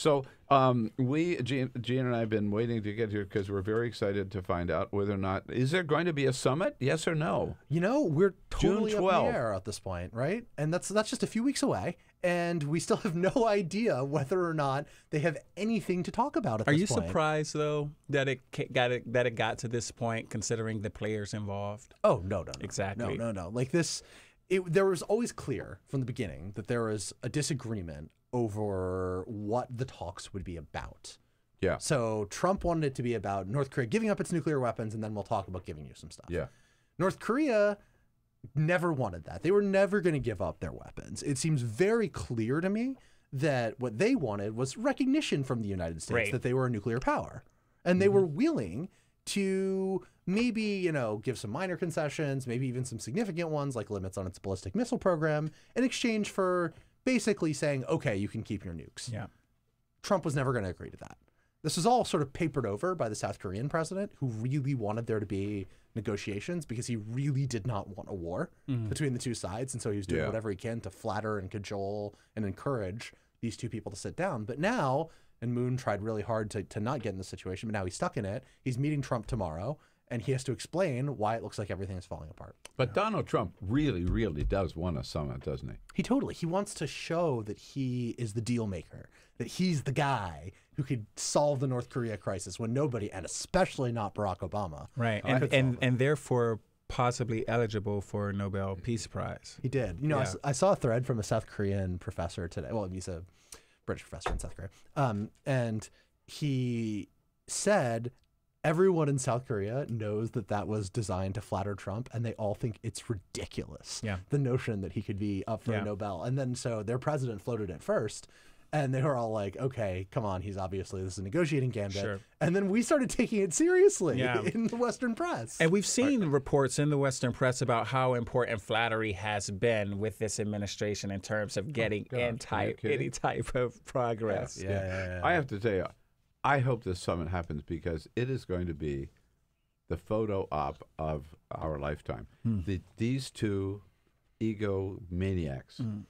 So Gene and I have been waiting to get here because we're very excited to find out whether or not, is there going to be a summit? Yes or no? You know, we're totally June up 12th. in the air at this point, right? And that's just a few weeks away, and we still have no idea whether or not they have anything to talk about at Are this you point. surprised though that it got to this point, considering the players involved? Oh no. Exactly. No. Like this, there was always clear from the beginning that there was a disagreement over what the talks would be about. Yeah. So Trump wanted it to be about North Korea giving up its nuclear weapons, and then we'll talk about giving you some stuff. Yeah. North Korea never wanted that. They were never going to give up their weapons. It seems very clear to me that what they wanted was recognition from the United States Right. that they were a nuclear power. And they were willing to maybe, you know, give some minor concessions, maybe even some significant ones like limits on its ballistic missile program in exchange for basically saying, okay, you can keep your nukes. Yeah. Trump was never going to agree to that. This was all sort of papered over by the South Korean president, who really wanted there to be negotiations because he really did not want a war between the two sides. And so he was doing whatever he can to flatter and cajole and encourage these two people to sit down. But now, and Moon tried really hard to not get in the situation, but now he's stuck in it. He's meeting Trump tomorrow, and he has to explain why it looks like everything is falling apart. But Donald Trump really, really does want a summit, doesn't he? He wants to show that he is the deal maker, that he's the guy who could solve the North Korea crisis when nobody, and especially not Barack Obama. Right. And therefore possibly eligible for a Nobel Peace Prize. He did. You know, I saw a thread from a South Korean professor today. Well, he's a British professor in South Korea. And he said everyone in South Korea knows that that was designed to flatter Trump, and they all think it's ridiculous, the notion that he could be up for a Nobel. And then so their president floated it first, and they were all like, okay, come on, this is a negotiating gambit. Sure. And then we started taking it seriously in the Western press. And we've seen reports in the Western press about how important flattery has been with this administration in terms of getting any type of progress. I have to tell you, I hope this summit happens because it is going to be the photo op of our lifetime. These two egomaniacs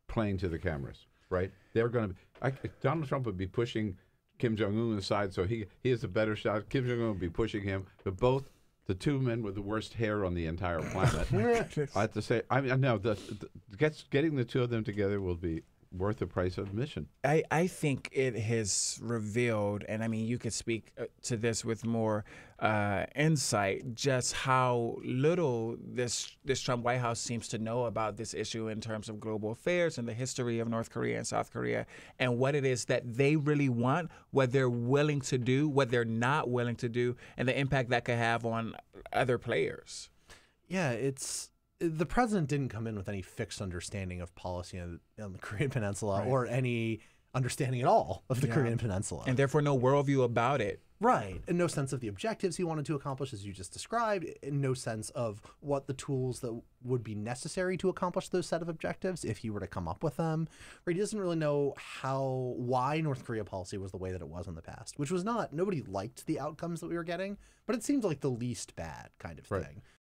playing to the cameras, right? They're going to be, Donald Trump would be pushing Kim Jong-un aside, so he has a better shot. Kim Jong-un would be pushing him, but both the two men with the worst hair on the entire planet. I have to say, I mean, no, getting the two of them together will be worth the price of admission. I think it has revealed, and I mean, you could speak to this with more insight, just how little this Trump White House seems to know about this issue in terms of global affairs and the history of North Korea and South Korea, and what it is that they really want, what they're willing to do, what they're not willing to do, and the impact that could have on other players. Yeah, the president didn't come in with any fixed understanding of policy on the Korean Peninsula or any understanding at all of the Korean Peninsula. And therefore no worldview about it. Right. And no sense of the objectives he wanted to accomplish, as you just described, and no sense of what the tools that would be necessary to accomplish those set of objectives if he were to come up with them. Right. He doesn't really know why North Korea policy was the way that it was in the past, which was nobody liked the outcomes that we were getting, but it seemed like the least bad kind of thing.